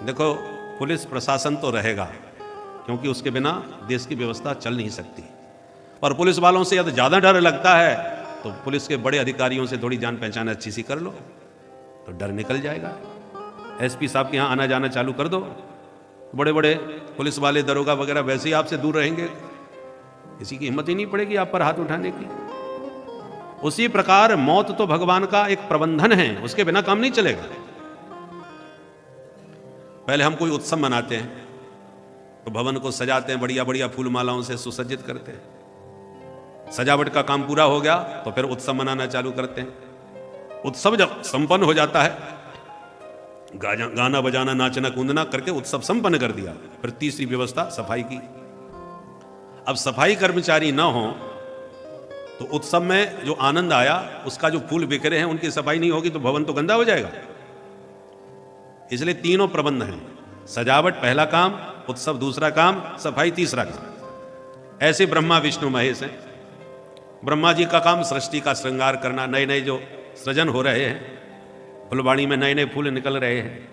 देखो, पुलिस प्रशासन तो रहेगा, क्योंकि उसके बिना देश की व्यवस्था चल नहीं सकती। और पुलिस वालों से यदि ज़्यादा डर लगता है तो पुलिस के बड़े अधिकारियों से थोड़ी जान पहचान अच्छी सी कर लो, तो डर निकल जाएगा। एसपी साहब के यहाँ आना जाना चालू कर दो, बड़े बड़े पुलिस वाले दरोगा वगैरह वैसे ही आपसे दूर रहेंगे, किसी की हिम्मत ही नहीं पड़ेगी आप पर हाथ उठाने की। उसी प्रकार मौत तो भगवान का एक प्रबंधन है, उसके बिना काम नहीं चलेगा। पहले हम कोई उत्सव मनाते हैं तो भवन को सजाते हैं, बढ़िया बढ़िया फूल मालाओं से सुसज्जित करते हैं। सजावट का काम पूरा हो गया तो फिर उत्सव मनाना चालू करते हैं। उत्सव जब संपन्न हो जाता है, गाना बजाना नाचना कूदना करके उत्सव संपन्न कर दिया, फिर तीसरी व्यवस्था सफाई की। अब सफाई कर्मचारी ना हो तो उत्सव में जो आनंद आया, उसका जो फूल बिखरे हैं उनकी सफाई नहीं होगी तो भवन तो गंदा हो जाएगा। इसलिए तीनों प्रबंध हैं, सजावट पहला काम, उत्सव दूसरा काम, सफाई तीसरा काम। ऐसे ब्रह्मा विष्णु महेश हैं। ब्रह्मा जी का काम सृष्टि का श्रृंगार करना, नए नए जो सृजन हो रहे हैं, फुलवाड़ी में नए नए फूल निकल रहे हैं,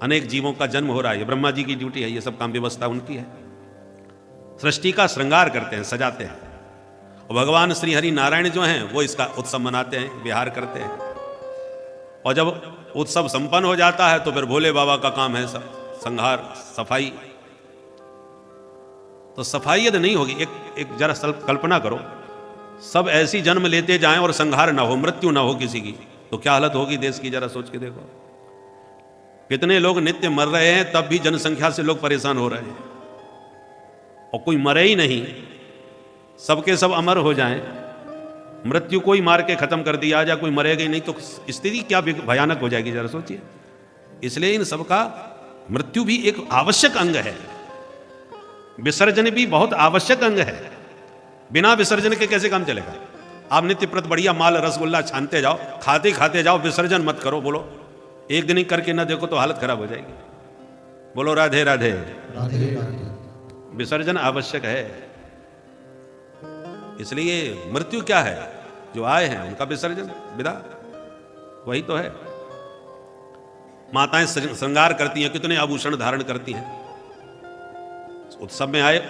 अनेक जीवों का जन्म हो रहा है, ये ब्रह्मा जी की ड्यूटी है, ये सब काम व्यवस्था उनकी है। सृष्टि का श्रृंगार करते हैं, सजाते हैं। और भगवान श्री हरि नारायण जो हैं वो इसका उत्सव मनाते हैं, विहार करते हैं। और जब उत्सव संपन्न हो जाता है तो फिर भोले बाबा का काम है सब संहार, सफाई। तो सफाई यदि नहीं होगी, एक जरा कल्पना करो, सब ऐसी जन्म लेते जाएं और संहार ना हो, मृत्यु ना हो किसी की, तो क्या हालत होगी देश की, जरा सोच के देखो। कितने लोग नित्य मर रहे हैं, तब भी जनसंख्या से लोग परेशान हो रहे हैं। और कोई मरे ही नहीं, सबके सब अमर हो जाएं, मृत्यु को ही मार के खत्म कर दिया जाए, कोई मरेगा ही नहीं, तो स्थिति क्या भयानक हो जाएगी, जरा सोचिए। इसलिए इन सबका मृत्यु भी एक आवश्यक अंग है, विसर्जन भी बहुत आवश्यक अंग है। बिना विसर्जन के कैसे काम चलेगा? आप नित्य प्रत बढ़िया माल रसगुल्ला छानते जाओ, खाते जाओ, विसर्जन मत करो। बोलो, एक दिन ही करके ना देखो तो हालत खराब हो जाएगी। बोलो राधे राधे, राधे राधे। विसर्जन आवश्यक है। इसलिए मृत्यु क्या है, जो आए हैं उनका विसर्जन, विदा, वही तो है। माताएं श्रृंगार करती हैं, कितने आभूषण धारण करती हैं। उत्सव में आए,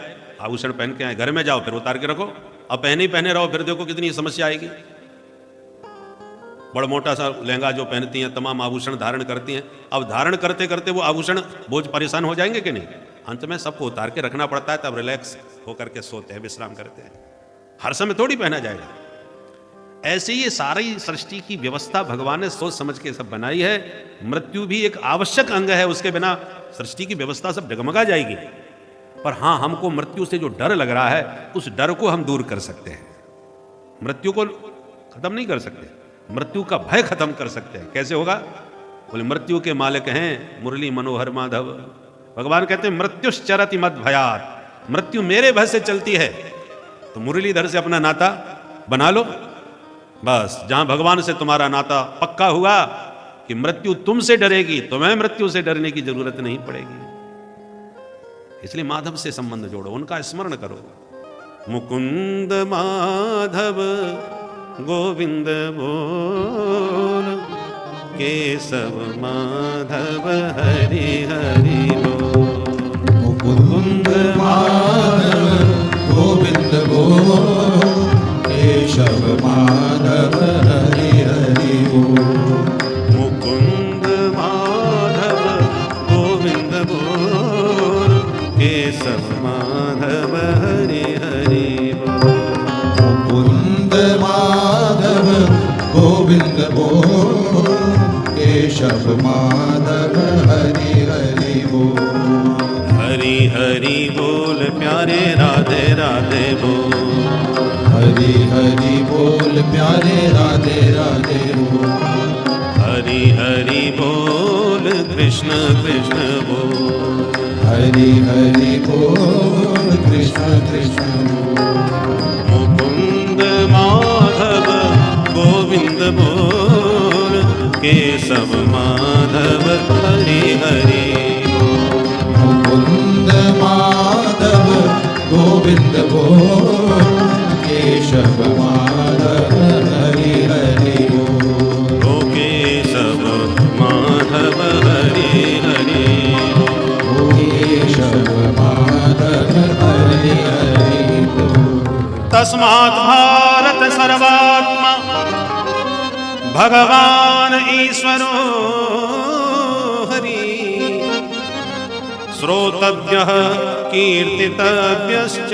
आभूषण पहन के आए, घर में जाओ फिर उतार के रखो, अब पहने ही पहने रहो, फिर देखो कितनी समस्या आएगी। बड़ा मोटा सा लहंगा जो पहनती हैं, तमाम आभूषण धारण करती हैं, अब धारण करते करते वो आभूषण बोझ परेशान हो जाएंगे कि नहीं? अंत में सबको उतार के रखना पड़ता है, तब रिलैक्स होकर के सोते हैं, विश्राम करते हैं। हर समय थोड़ी पहना जाएगा। ऐसे ये सारी सृष्टि की व्यवस्था भगवान ने सोच समझ के सब बनाई है। मृत्यु भी एक आवश्यक अंग है, उसके बिना सृष्टि की व्यवस्था सब डगमगा जाएगी। पर हाँ, हमको मृत्यु से जो डर लग रहा है, उस डर को हम दूर कर सकते हैं। मृत्यु को खत्म नहीं कर सकते, मृत्यु का भय खत्म कर सकते हैं। कैसे होगा? बोले, मृत्यु के मालिक हैं मुरली मनोहर माधव। भगवान कहते हैं मृत्युश्चरति मद भयात्, मृत्यु मेरे भय से चलती है। तो मुरलीधर से अपना नाता बना लो, बस। जहां भगवान से तुम्हारा नाता पक्का हुआ कि मृत्यु तुमसे डरेगी, तुम्हें मृत्यु से डरने की जरूरत नहीं पड़ेगी। इसलिए माधव से संबंध जोड़ो, उनका स्मरण करो। मुकुंद माधव गोविंद बोल, केशव माधव हरि हरि बोल। मुकुंद माधव गोविंद बोल, केशव माधव हरि हरि बोल। मुकुंद माधव गोविंद बोल, केशव माधव हरि हरि बोल। मुकुंद माधव गोविंद बोल, केशव माधव हरि हरि बोल। हरि हरि बोल प्यारे, राधे राधे बोल। हरि हरि बोल प्यारे, राधे राधे बोल। हरि हरि बोल कृष्ण कृष्ण बोल। हरि हरि बोल कृष्ण कृष्ण बोल। मुकुंद माधव गोविंद बोल, केशव माधव हरि हरि बोल। मुकुंद माधव गोविंद बोल, केशव माधव हरि हरि बोल। ओ केशव माधव हरि हरि तस्मात् भारत सर्वात्मा भगवान ईश्वरो हरि श्रोतव्यः कीर्तितव्यश्च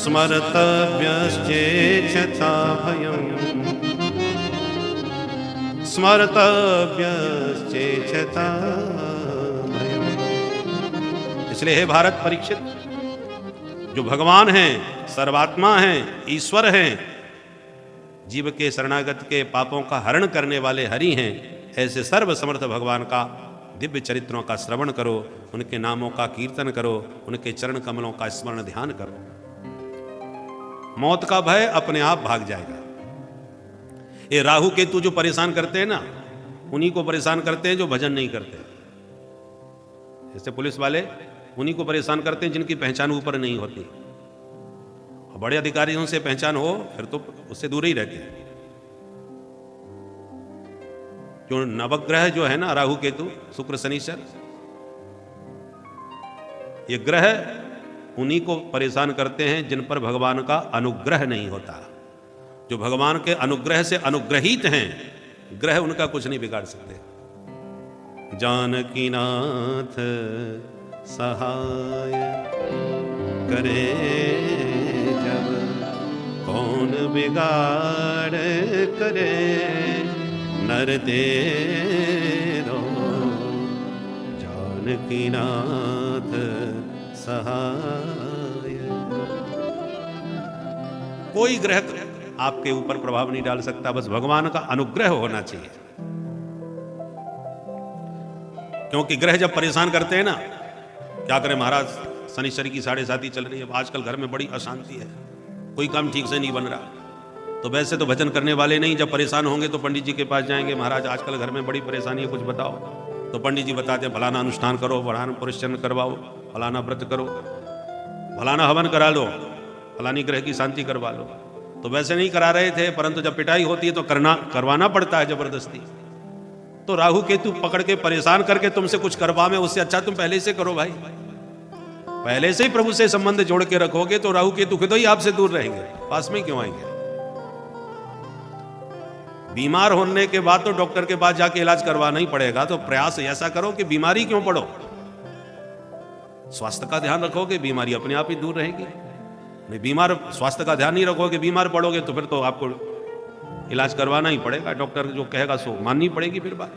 स्मर्तव्यश्चेच्छता भयम् स्मर्तव्यश्चेच्छता भयम्। इसलिए हे भारत परीक्षित, जो भगवान हैं, सर्वात्मा हैं, ईश्वर हैं, जीव के शरणागत के पापों का हरण करने वाले हरि हैं, ऐसे सर्वसमर्थ भगवान का दिव्य चरित्रों का श्रवण करो, उनके नामों का कीर्तन करो, उनके चरण कमलों का स्मरण ध्यान करो। मौत का भय अपने आप भाग जाएगा। ये राहु केतु जो परेशान करते हैं ना, उन्हीं को परेशान करते हैं जो भजन नहीं करते। जैसे पुलिस वाले उन्हीं को परेशान करते हैं जिनकी पहचान ऊपर नहीं होती। और बड़े अधिकारियों से पहचान हो फिर तो उससे दूर ही रहते हैं। जो नवग्रह जो है ना, राहु केतु शुक्र शनिश्चर, ये ग्रह उन्हीं को परेशान करते हैं जिन पर भगवान का अनुग्रह नहीं होता। जो भगवान के अनुग्रह से अनुग्रहित हैं, ग्रह उनका कुछ नहीं बिगाड़ सकते। जानकी नाथ सहाय करे जब, कौन बिगाड़ करे नर तेरो। जानकी नाथ सहाय। कोई ग्रह आपके ऊपर प्रभाव नहीं डाल सकता, बस भगवान का अनुग्रह होना चाहिए। क्योंकि ग्रह जब परेशान करते हैं ना, क्या करें महाराज, शनिश्चरी की 7.5 चल रही है, आजकल घर में बड़ी अशांति है, कोई काम ठीक से नहीं बन रहा। तो वैसे तो भजन करने वाले नहीं, जब परेशान होंगे तो पंडित जी के पास जाएंगे, महाराज आजकल घर में बड़ी परेशानी है, कुछ बताओ। तो पंडित जी बताते हैं फलाना अनुष्ठान करो, फलाना पुरस्चरण करवाओ, फलाना व्रत करो, फलाना हवन करा लो, फलानी ग्रह की शांति करवा लो। तो वैसे नहीं करा रहे थे, परंतु जब पिटाई होती है तो करवाना पड़ता है जबरदस्ती। तो राहु केतु पकड़ के परेशान करके तुमसे कुछ करवावे, उससे अच्छा तुम पहले से करो भाई। पहले से ही प्रभु से संबंध जोड़ के रखोगे तो राहु केतु खुद ही आपसे दूर रहेंगे, पास में क्यों आएंगे। बीमार होने के बाद तो डॉक्टर के पास जाके इलाज करवाना ही पड़ेगा। तो प्रयास ऐसा करो कि बीमारी क्यों पड़ो, स्वास्थ्य का ध्यान रखोगे, बीमारी अपने आप ही दूर रहेगी। नहीं, बीमार स्वास्थ्य का ध्यान नहीं रखोगे, बीमार पड़ोगे तो फिर तो आपको इलाज करवाना ही पड़ेगा। डॉक्टर जो कहेगा सो माननी पड़ेगी फिर बात।